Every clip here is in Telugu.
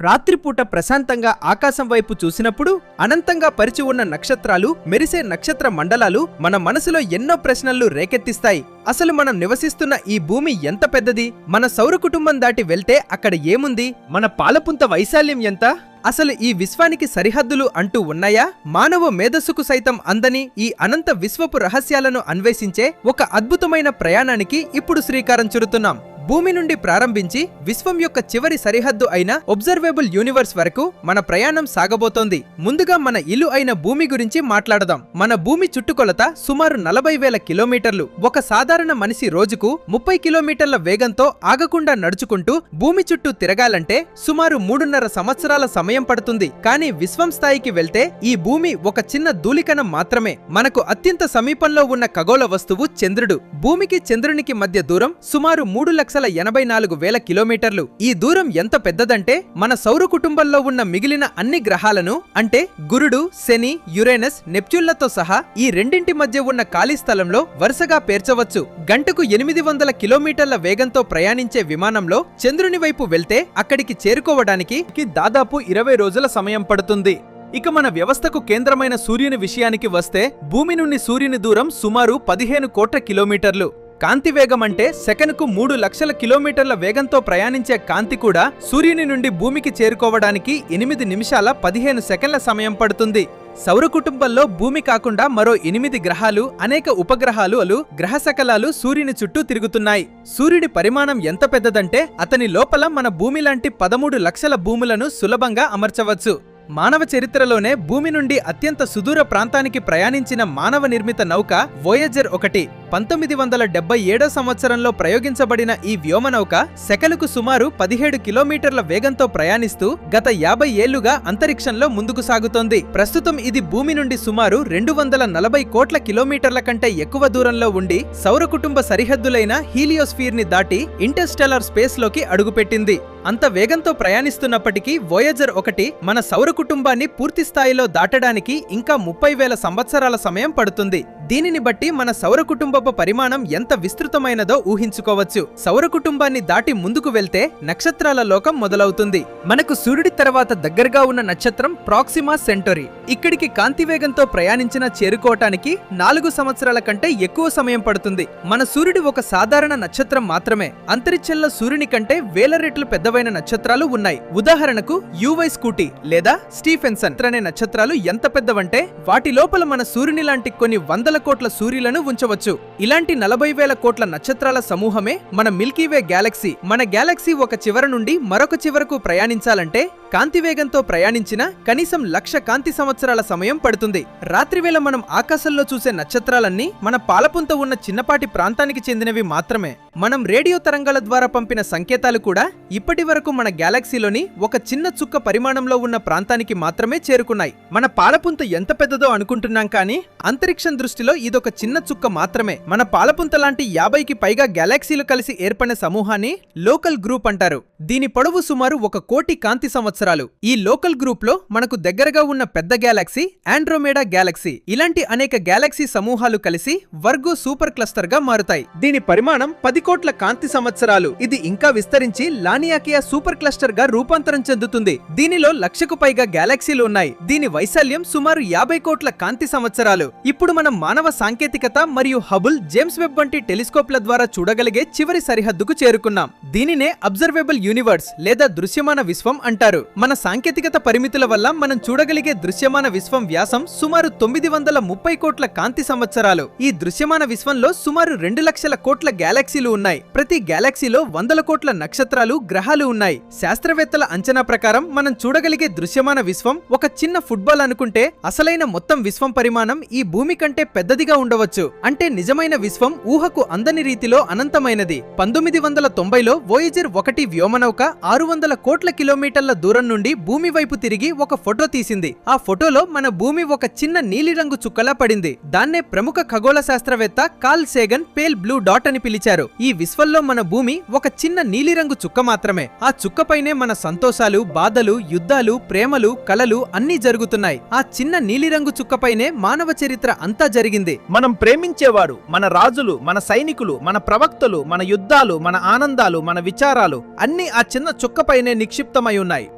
రాత్రిపూట ప్రశాంతంగా ఆకాశం వైపు చూసినప్పుడు అనంతంగా పరిచి ఉన్న నక్షత్రాలు, మెరిసే నక్షత్ర మండలాలు మన మనసులో ఎన్నో ప్రశ్నలు రేకెత్తిస్తాయి. అసలు మనం నివసిస్తున్న ఈ భూమి ఎంత పెద్దది? మన సౌర కుటుంబం దాటి వెళ్తే అక్కడ ఏముంది? మన పాలపుంత వైశాల్యం ఎంత? అసలు ఈ విశ్వానికి సరిహద్దులు అంటూ ఉన్నాయా? మానవ మేధస్సుకు సైతం అందని ఈ అనంత విశ్వపు రహస్యాలను అన్వేషించే ఒక అద్భుతమైన ప్రయాణానికి ఇప్పుడు శ్రీకారం చుడుతున్నాం. భూమి నుండి ప్రారంభించి విశ్వం యొక్క చివరి సరిహద్దు అయిన ఒబ్జర్వేబుల్ యూనివర్స్ వరకు మన ప్రయాణం సాగబోతోంది. ముందుగా మన ఇల్లు అయిన భూమి గురించి మాట్లాడదాం. మన భూమి చుట్టుకొలత సుమారు 40,000 కిలోమీటర్లు. ఒక సాధారణ మనిషి రోజుకు 30 కిలోమీటర్ల వేగంతో ఆగకుండా నడుచుకుంటూ భూమి చుట్టూ తిరగాలంటే సుమారు 3.5 సంవత్సరాల సమయం పడుతుంది. కానీ విశ్వం స్థాయికి వెళ్తే ఈ భూమి ఒక చిన్న ధూళికణం మాత్రమే. మనకు అత్యంత సమీపంలో ఉన్న ఖగోళ వస్తువు చంద్రుడు. భూమికి చంద్రునికి మధ్య దూరం సుమారు 3,84,000 కిలోమీటర్లు. ఈ దూరం ఎంత పెద్దదంటే మన సౌర కుటుంబంలో ఉన్న మిగిలిన అన్ని గ్రహాలను అంటే గురుడు, శని, యురేనస్, నెప్ట్యూన్లతో సహా ఈ రెండింటి మధ్య ఉన్న ఖాళీ స్థలంలో వరుసగా పేర్చవచ్చు. గంటకు 800 కిలోమీటర్ల వేగంతో ప్రయాణించే విమానంలో చంద్రుని వైపు వెళ్తే అక్కడికి చేరుకోవడానికి దాదాపు 20 రోజుల సమయం పడుతుంది. ఇక మన వ్యవస్థకు కేంద్రమైన సూర్యుని విషయానికి వస్తే భూమి నుండి సూర్యుని దూరం సుమారు 15 కోట్ల కిలోమీటర్లు. కాంతి వేగం అంటే సెకనుకు 3 లక్షల కిలోమీటర్ల వేగంతో ప్రయాణించే కాంతి కూడా సూర్యుని నుండి భూమికి చేరుకోవడానికి 8 నిమిషాల 15 సెకండ్ల సమయం పడుతుంది. సౌర కుటుంబంలో భూమి కాకుండా మరో 8 గ్రహాలు, అనేక ఉపగ్రహాలు, గ్రహశకలాలు సూర్యుని చుట్టూ తిరుగుతున్నాయి. సూర్యుడి పరిమాణం ఎంత పెద్దదంటే అతని లోపల మన భూమి లాంటి 13 లక్షల భూములను సులభంగా అమర్చవచ్చు. మానవ చరిత్రలోనే భూమి నుండి అత్యంత సుదూర ప్రాంతానికి ప్రయాణించిన మానవ నిర్మిత నౌక వోయేజర్ 1. 1977 సంవత్సరంలో ప్రయోగించబడిన ఈ వ్యోమనౌక సెకనుకు సుమారు 17 కిలోమీటర్ల వేగంతో ప్రయాణిస్తూ గత 50 ఏళ్లుగా అంతరిక్షంలో ముందుకు సాగుతోంది. ప్రస్తుతం ఇది భూమి నుండి సుమారు 240 కోట్ల కిలోమీటర్ల కంటే ఎక్కువ దూరంలో ఉండి సౌర కుటుంబ సరిహద్దులైన హీలియోస్ఫియర్ ని దాటి ఇంటర్స్టెల్లార్ స్పేస్ లోకి అడుగుపెట్టింది. అంత వేగంతో ప్రయాణిస్తున్నప్పటికీ వోయేజర్ 1 మన సౌర కుటుంబాన్ని పూర్తి స్థాయిలో దాటడానికి ఇంకా 30,000 సంవత్సరాల సమయం పడుతుంది. దీనిని బట్టి మన సౌర కుటుంబపు పరిమాణం ఎంత విస్తృతమైనదో ఊహించుకోవచ్చు. సౌర కుటుంబాన్ని దాటి ముందుకు వెళ్తే నక్షత్రాల లోకం మొదలవుతుంది. మనకు సూర్యుడి తర్వాత దగ్గరగా ఉన్న నక్షత్రం ప్రాక్సిమా సెంటోరీ. ఇక్కడికి కాంతి వేగంతో ప్రయాణించిన చేరుకోవటానికి 4 సంవత్సరాల కంటే ఎక్కువ సమయం పడుతుంది. మన సూర్యుడు ఒక సాధారణ నక్షత్రం మాత్రమే. అంతరిక్షంలో సూర్యుని కంటే వేల రెట్లు పెద్దవైన నక్షత్రాలు ఉన్నాయి. ఉదాహరణకు యువై స్కూటీ లేదా స్టీఫెన్సన్ అనే నక్షత్రాలు ఎంత పెద్దవంటే వాటి లోపల మన సూర్యుని లాంటి కొన్ని 100 కోట్ల సూర్యులను ఉంచవచ్చు. ఇలాంటి 40,000 కోట్ల నక్షత్రాల సమూహమే మన మిల్కీవే గ్యాలక్సీ. మన గ్యాలక్సీ ఒక చివర నుండి మరొక చివరకు ప్రయాణించాలంటే కాంతి వేగంతో ప్రయాణించిన కనీసం 1,00,000 కాంతి సంవత్సరాల సమయం పడుతుంది. రాత్రివేళ మనం ఆకాశంలో చూసే నక్షత్రాలన్నీ మన పాలపుంత ఉన్న చిన్నపాటి ప్రాంతానికి చెందినవి మాత్రమే. మనం రేడియో తరంగాల ద్వారా పంపిన సంకేతాలు కూడా ఇప్పటి వరకు మన గ్యాలక్సీలోని ఒక చిన్న చుక్క పరిమాణంలో ఉన్న ప్రాంతానికి మాత్రమే చేరుకున్నాయి. మన పాలపుంత ఎంత పెద్దదో అనుకుంటున్నాం కానీ అంతరిక్షం దృష్టిలో ఇదొక చిన్న చుక్క మాత్రమే. మన పాలపుంత లాంటి 50కి పైగా గ్యాలక్సీలు కలిసి ఏర్పడిన సమూహాన్ని లోకల్ గ్రూప్ అంటారు. దీని పొడవు సుమారు 1 కోటి కాంతి సంవత్సరాలు. ఈ లోకల్ గ్రూప్ లో మనకు దగ్గరగా ఉన్న పెద్ద గ్యాలక్సీ ఆండ్రోమేడా గ్యాలక్సీ. ఇలాంటి అనేక గ్యాలక్సీ సమూహాలు కలిసి వర్గో సూపర్ క్లస్టర్ గా మారుతాయి. దీని పరిమాణం 10 కోట్ల కాంతి సంవత్సరాలు. ఇది ఇంకా విస్తరించి లానియాకియా సూపర్ క్లస్టర్ గా రూపాంతరం చెందుతుంది. దీనిలో 1,00,000కు పైగా గ్యాలక్సీలు ఉన్నాయి. దీని వైశాల్యం సుమారు 50 కోట్ల కాంతి సంవత్సరాలు. ఇప్పుడు మనం మానవ సాంకేతికత మరియు హబుల్, జేమ్స్ వెబ్ వంటి టెలిస్కోప్ల ద్వారా చూడగలిగే చివరి సరిహద్దుకు చేరుకున్నాం. దీనినే అబ్జర్వేబుల్ యూనివర్స్ లేదా దృశ్యమాన విశ్వం అంటారు. మన సాంకేతికత పరిమితుల వల్ల మనం చూడగలిగే దృశ్యమాన విశ్వం వ్యాసం సుమారు 930 కోట్ల కాంతి సంవత్సరాలు. ఈ దృశ్యమాన విశ్వంలో సుమారు 2,00,000 కోట్ల గ్యాలక్సీలు ఉన్నాయి. ప్రతి గ్యాలక్సీలో 100 కోట్ల నక్షత్రాలు, గ్రహాలు ఉన్నాయి. శాస్త్రవేత్తల అంచనా ప్రకారం మనం చూడగలిగే దృశ్యమాన విశ్వం ఒక చిన్న ఫుట్బాల్ అనుకుంటే అసలైన మొత్తం విశ్వం పరిమాణం ఈ భూమి కంటే పెద్దదిగా ఉండవచ్చు. అంటే నిజమైన విశ్వం ఊహకు అందని రీతిలో అనంతమైనది. 1990లో వోయేజర్ 1 వ్యోమనౌక 600 కోట్ల కిలోమీటర్ల దూరం నుండి భూమి వైపు తిరిగి ఒక ఫోటో తీసింది. ఆ ఫోటోలో మన భూమి ఒక చిన్న నీలిరంగు చుక్కలా పడింది. దాన్నే ప్రముఖ ఖగోళ శాస్త్రవేత్త కార్ల్ సేగన్ పేల్ బ్లూ డాట్ అని పిలిచారు. ఈ విశ్వంలో మన భూమి ఒక చిన్న నీలిరంగు చుక్క మాత్రమే. ఆ చుక్కపైనే మన సంతోషాలు, బాధలు, యుద్ధాలు, ప్రేమలు, కలలు అన్నీ జరుగుతున్నాయి. ఆ చిన్న నీలిరంగు చుక్కపైనే మానవ చరిత్ర అంతా జరిగింది. మనం ప్రేమించేవారు, మన రాజులు, మన సైనికులు, మన ప్రవక్తలు, మన యుద్ధాలు, మన ఆనందాలు, మన విచారాలు అన్నీ ఆ చిన్న చుక్కపైనే నిక్షిప్తమై ఉన్నాయి.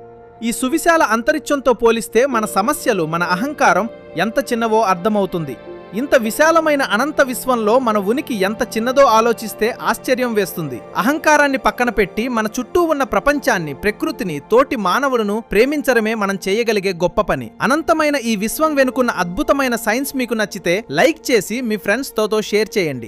ఈ సువిశాల అంతరిక్షంతో పోలిస్తే మన సమస్యలు, మన అహంకారం ఎంత చిన్నవో అర్థమవుతుంది. ఇంత విశాలమైన అనంత విశ్వంలో మన ఉనికి ఎంత చిన్నదో ఆలోచిస్తే ఆశ్చర్యం వేస్తుంది. అహంకారాన్ని పక్కన పెట్టి మన చుట్టూ ఉన్న ప్రపంచాన్ని, ప్రకృతిని, తోటి మానవులను ప్రేమించడమే మనం చేయగలిగే గొప్ప పని. అనంతమైన ఈ విశ్వం వెనుకున్న అద్భుతమైన సైన్స్ మీకు నచ్చితే లైక్ చేసి మీ ఫ్రెండ్స్తో షేర్ చేయండి.